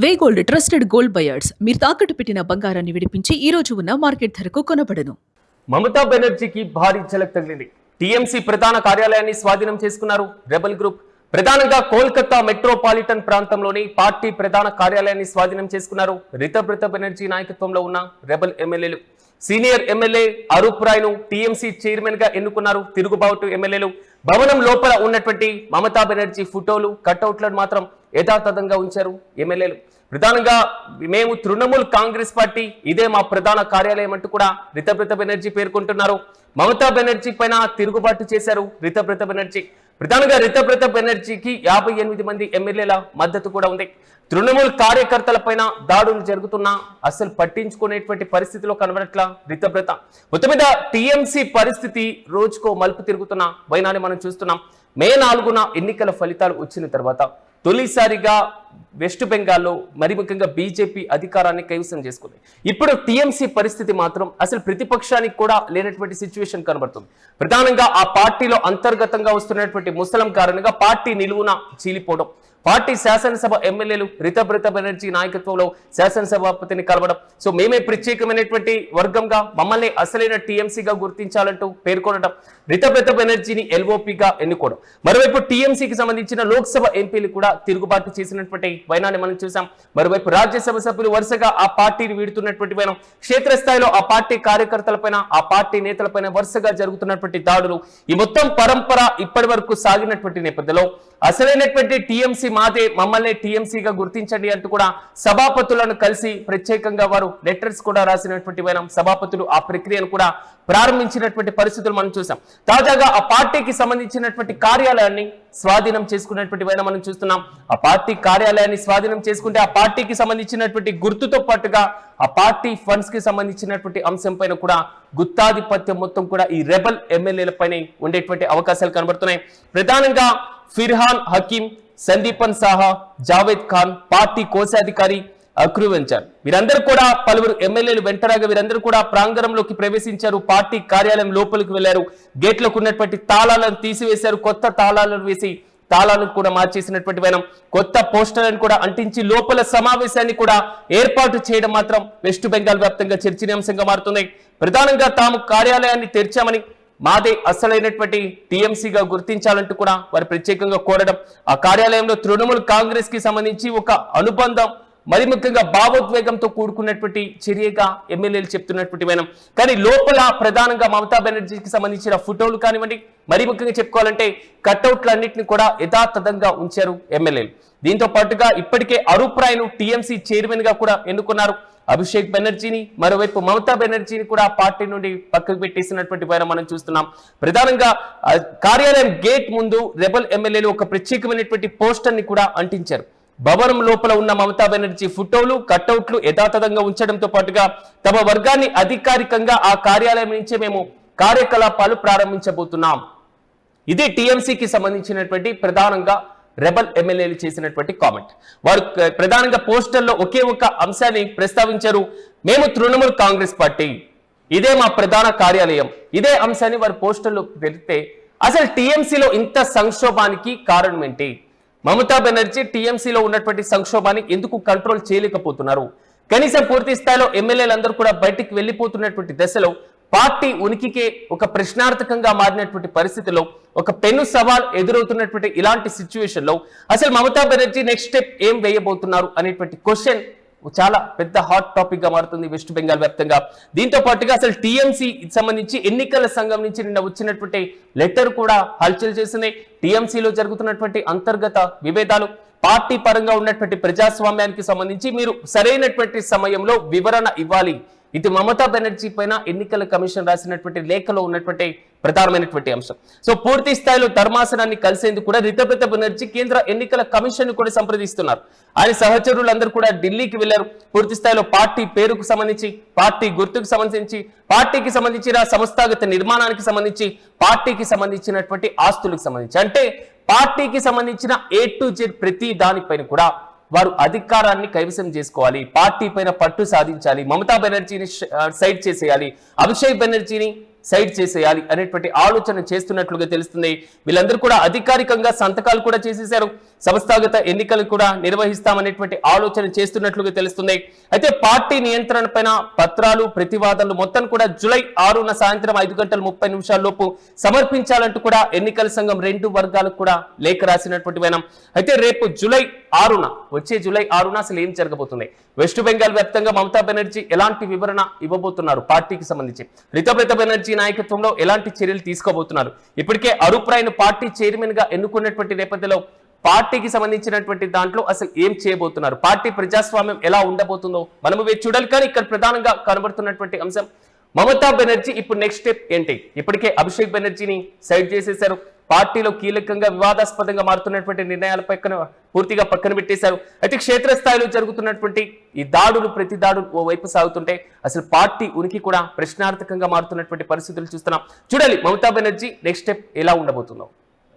వే gold trusted gold buyers మీరు తాకట్టు పెట్టిన బంగారాన్ని విడిపించి ఈ రోజు ఉన్న మార్కెట్ ధరకు కొనబడను. మమతా బెనర్జీకి భారీ ఝలక్ తగిలింది. టీఎంసీ ప్రధాన కార్యాలయాన్ని స్వాధీనం చేసుకున్నారు రెబల్ గ్రూప్. ప్రధానంగా కోల్కతా మెట్రోపాలిటన్ ప్రాంతంలోని పార్టీ ప్రధాన కార్యాలయాన్ని స్వాధీనం చేసుకున్నారు రితబ్రత బెనర్జీ నాయకత్వంలో ఉన్న రెబల్ ఎమ్మెల్యేలు. సీనియర్ ఎమ్మెల్యే అరూప్ రాయ్ ను టీఎంసీ చైర్మన్ గా ఎన్నుకున్నారు తిరుగుబాటు ఎమ్మెల్యేలు. భవనం లోపల ఉన్నటువంటి మమతా బెనర్జీ ఫోటోలు కట్అవుట్లను మాత్రం యథాతథంగా ఉంచారు ఎమ్మెల్యేలు. ప్రధానంగా మేము తృణమూల్ కాంగ్రెస్ పార్టీ, ఇదే మా ప్రధాన కార్యాలయం అంటూ కూడా రితబ్రత బెనర్జీ పేర్కొంటున్నారు. మమతా బెనర్జీ పైన తిరుగుబాటు చేశారు రితబ్రత బెనర్జీ. ప్రధానంగా రితబ్రత బెనర్జీకి 58 మంది ఎమ్మెల్యేల మద్దతు కూడా ఉంది. తృణమూల్ కార్యకర్తల పైన దాడులు జరుగుతున్నా అసలు పట్టించుకునేటువంటి పరిస్థితిలో కనబడట్లా రితబ్రత. మొత్తం మీద టీఎంసీ పరిస్థితి రోజుకో మలుపు తిరుగుతున్న వైనాన్ని మనం చూస్తున్నాం. మే 4న ఎన్నికల ఫలితాలు వచ్చిన తర్వాత తొలిసారిగా వెస్ట్ బెంగాల్లో మరి ముఖ్యంగా బీజేపీ అధికారాన్ని కైవసం చేసుకుంది. ఇప్పుడు టీఎంసీ పరిస్థితి మాత్రం అసలు ప్రతిపక్షానికి కూడా లేనటువంటి సిచ్యువేషన్ కనబడుతుంది. ప్రధానంగా ఆ పార్టీలో అంతర్గతంగా వస్తున్నటువంటి ముసలం కారణంగా పార్టీ నిలువున చీలిపోవడం, పార్టీ శాసనసభ ఎమ్మెల్యేలు రితబ్రత బెనర్జీ నాయకత్వంలో శాసనసభాపతిని కలవడం, సో మేమే ప్రత్యేకమైనటువంటి వర్గంగా మమ్మల్ని అసలైన టీఎంసీగా గుర్తించాలంటూ పేర్కొనడం, రితబ్రత బెనర్జీని ఎల్ఓపిగా ఎన్నుకోవడం. మరోవైపు టీఎంసీకి సంబంధించిన లోక్సభ ఎంపీలు కూడా తిరుగుబాటు చేసినటువంటి వైనాన్ని మనం చూసాం. మరోవైపు రాజ్యసభ సభ్యులు వరుసగా ఆ పార్టీని వీడుతున్నటువంటి వైనం, క్షేత్రస్థాయిలో ఆ పార్టీ కార్యకర్తలపైన, ఆ పార్టీ నేతలపైన వరుసగా జరుగుతున్నటువంటి దాడులు, ఈ మొత్తం పరంపర ఇప్పటి వరకు సాగినటువంటి నేపథ్యంలో అసలైనటువంటి టీఎంసీ మాదే, మమ్మల్ని టీఎంసీగా గుర్తించండి అంటూ కూడా సభాపతులను కలిసి ప్రత్యేకంగా వారు లెటర్స్ కూడా రాసినటువంటి వైనం, సభాపతులు ఆ ప్రక్రియను కూడా ప్రారంభించినటువంటి పరిస్థితులు మనం చూసాం. తాజాగా ఆ పార్టీకి సంబంధించినటువంటి కార్యాలయాన్ని స్వాధీనం చేసుకున్నటువంటి వైన మనం చూస్తున్నాం. ఆ పార్టీ కార్యాలయాన్ని స్వాధీనం చేసుకుంటే ఆ పార్టీకి సంబంధించినటువంటి గుర్తుతో పాటుగా ఆ పార్టీ ఫండ్స్ కి సంబంధించినటువంటి అంశం పైన కూడా గుత్తాధిపత్యం మొత్తం కూడా ఈ రెబల్ ఎమ్మెల్యేల పైన ఉండేటువంటి అవకాశాలు కనబడుతున్నాయి. ప్రధానంగా ఫిర్హాన్ హకీం, సందీపన్ సాహా, జావేద్ ఖాన్, పార్టీ కోశాధికారి అక్రూవెంచారు. వీరందరూ కూడా పలువురు ఎమ్మెల్యేలు వెంటరాగా వీరందరూ కూడా ప్రాంగణంలోకి ప్రవేశించారు. పార్టీ కార్యాలయం లోపలికి వెళ్లారు. గేట్లకు ఉన్నటువంటి తాళాలను తీసివేశారు. కొత్త తాళాలను వేసి తాళాలను కూడా మార్చేసినటువంటి వైనం, కొత్త పోస్టర్లను కూడా అంటించి లోపల సమావేశాన్ని కూడా ఏర్పాటు చేయడం మాత్రం వెస్ట్ బెంగాల్ వ్యాప్తంగా చర్చనీయాంశంగా మారుతుంది. ప్రధానంగా తాము కార్యాలయాన్ని తెరిచామని, మాదే అసలైనటువంటి టీఎంసీగా గుర్తించాలంటూ కూడా వారు ప్రత్యేకంగా కోరడం, ఆ కార్యాలయంలో తృణమూల్ కాంగ్రెస్ కి సంబంధించి ఒక అనుబంధం, మరి ముఖ్యంగా భావోద్వేగంతో కూడుకున్నటువంటి చర్యగా ఎమ్మెల్యేలు చెప్తున్నటువంటి వైనం. కానీ లోపల ప్రధానంగా మమతా బెనర్జీకి సంబంధించిన ఫోటోలు కానివ్వండి, మరి ముఖ్యంగా చెప్పుకోవాలంటే కట్అవుట్లన్నింటినీ కూడా యథాతథంగా ఉంచారు ఎమ్మెల్యేలు. దీంతో పాటుగా ఇప్పటికే అరూప్ రాయ్ ను టీఎంసీ చైర్మన్ గా కూడా ఎన్నుకున్నారు. అభిషేక్ బెనర్జీని, మరోవైపు మమతా బెనర్జీని కూడా పార్టీ నుండి పక్కకు పెట్టేసినటువంటి వైన మనం చూస్తున్నాం. ప్రధానంగా కార్యాలయం గేట్ ముందు రెబల్ ఎమ్మెల్యేలు ఒక ప్రత్యేకమైనటువంటి పోస్టర్ ని కూడా అంటించారు. భవనం లోపల ఉన్న మమతా బెనర్జీ ఫోటోలు, కట్అవుట్లు యథాతథంగా ఉంచడంతో పాటుగా తమ వర్గాన్ని అధికారికంగా ఆ కార్యాలయం నుంచే మేము కార్యకలాపాలు ప్రారంభించబోతున్నాం. ఇది టీఎంసీకి సంబంధించినటువంటి ప్రధానంగా రెబల్ ఎమ్మెల్యేలు చేసినటువంటి కామెంట్. వారు ప్రధానంగా పోస్టర్లో ఒకే ఒక అంశాన్ని ప్రస్తావించారు. మేము తృణమూల్ కాంగ్రెస్ పార్టీ, ఇదే మా ప్రధాన కార్యాలయం. ఇదే అంశాన్ని వారు పోస్టర్లో పెడితే అసలు టీఎంసీలో ఇంత సంక్షోభానికి కారణం ఏంటి? మమతా బెనర్జీ టీఎంసీలో ఉన్నటువంటి సంక్షోభాన్ని ఎందుకు కంట్రోల్ చేయలేకపోతున్నారు? కనీసం పూర్తి స్థాయిలో ఎమ్మెల్యేలందరూ కూడా బయటికి వెళ్లిపోతున్నటువంటి దశలో పార్టీ ఉనికికే ఒక ప్రశ్నార్థకంగా మారినటువంటి పరిస్థితిలో, ఒక పెను సవాల్ ఎదురవుతున్నటువంటి ఇలాంటి సిచ్యువేషన్ లో అసలు మమతా బెనర్జీ నెక్స్ట్ స్టెప్ ఏం వేయబోతున్నారు అనేటువంటి క్వశ్చన్ చాలా పెద్ద హాట్ టాపిక్ గా మారుతుంది వెస్ట్ బెంగాల్ వ్యాప్తంగా. దీంతో పాటుగా అసలు టీఎంసీ సంబంధించి ఎన్నికల సంఘం నుంచి నిన్న వచ్చినటువంటి లెటర్ కూడా హల్చల్ చేసింది. టీఎంసీలో జరుగుతున్నటువంటి అంతర్గత విభేదాలు, పార్టీ పరంగా ఉన్నటువంటి ప్రజాస్వామ్యానికి సంబంధించి మీరు సరైనటువంటి సమయంలో వివరణ ఇవ్వాలి. ఇది మమతా బెనర్జీ పైన ఎన్నికల కమిషన్ రాసినటువంటి లేఖలో ఉన్నటువంటి ప్రధానమైనటువంటి అంశం. సో పూర్తి స్థాయిలో ధర్మాసనాన్ని కలిసేందుకు కూడా రితబ్రత బెనర్జీ కేంద్ర ఎన్నికల కమిషన్ కూడా సంప్రదిస్తున్నారు. ఆయన సహచరులందరూ కూడా ఢిల్లీకి వెళ్లారు. పూర్తి స్థాయిలో పార్టీ పేరుకు సంబంధించి, పార్టీ గుర్తుకు సంబంధించి, పార్టీకి సంబంధించిన సంస్థాగత నిర్మాణానికి సంబంధించి, పార్టీకి సంబంధించినటువంటి ఆస్తులకు సంబంధించి, అంటే పార్టీకి సంబంధించిన A to Z ప్రతి దానిపైన కూడా వారు అధికారాన్ని కైవసం చేసుకోవాలి, పార్టీ పైన పట్టు సాధించాలి, మమతా బెనర్జీని సైడ్ చేసేయాలి, అభిషేక్ బెనర్జీని సైడ్ చేసేయాలి అనేటువంటి ఆలోచన చేస్తున్నట్లుగా తెలుస్తుంది. వీళ్ళందరూ కూడా అధికారికంగా సంతకాలు కూడా చేసేశారు. సంస్థాగత ఎన్నికలు కూడా నిర్వహిస్తామనేటువంటి ఆలోచన చేస్తున్నట్లుగా తెలుస్తుంది. అయితే పార్టీ నియంత్రణ పైన పత్రాలు ప్రతివాదనలు మొత్తం కూడా జూలై 6న సాయంత్రం 5:30 లోపు సమర్పించాలంటూ కూడా ఎన్నికల సంఘం 2 వర్గాలకు కూడా లేఖ రాసినటువంటి వైనం. అయితే రేపు వచ్చే జూలై 6న అసలు ఏం జరగబోతుంది, వెస్ట్ బెంగాల్ వ్యాప్తంగా మమతా బెనర్జీ ఎలాంటి వివరణ ఇవ్వబోతున్నారు, పార్టీకి సంబంధించి రితబ్రత బెనర్జీ నాయకత్వంలో ఎలాంటి చర్యలు తీసుకోబోతున్నారు, ఇప్పటికే అరూప్ రాయ్ను పార్టీ చైర్మన్ గా ఎన్నుకున్నటువంటి నేపథ్యంలో పార్టీకి సంబంధించినటువంటి దాంట్లో అసలు ఏం చేయబోతున్నారు, పార్టీ ప్రజాస్వామ్యం ఎలా ఉండబోతుందో మనము వేచి చూడాలి. కానీ ఇక్కడ ప్రధానంగా కనబడుతున్నటువంటి అంశం మమతా బెనర్జీ ఇప్పుడు నెక్స్ట్ స్టెప్ ఏంటి? ఇప్పటికే అభిషేక్ బెనర్జీని సైడ్ చేసేశారు. పార్టీలో కీలకంగా వివాదాస్పదంగా మారుతున్నటువంటి నిర్ణయాలపై పూర్తిగా పక్కన పెట్టేశారు. అయితే క్షేత్రస్థాయిలో జరుగుతున్నటువంటి ఈ ప్రతి దాడులు ఓ వైపు సాగుతుంటే అసలు పార్టీ ఉనికి కూడా ప్రశ్నార్థకంగా మారుతున్నటువంటి పరిస్థితులు చూస్తున్నాం. చూడాలి మమతా బెనర్జీ నెక్స్ట్ స్టెప్ ఎలా ఉండబోతుందో.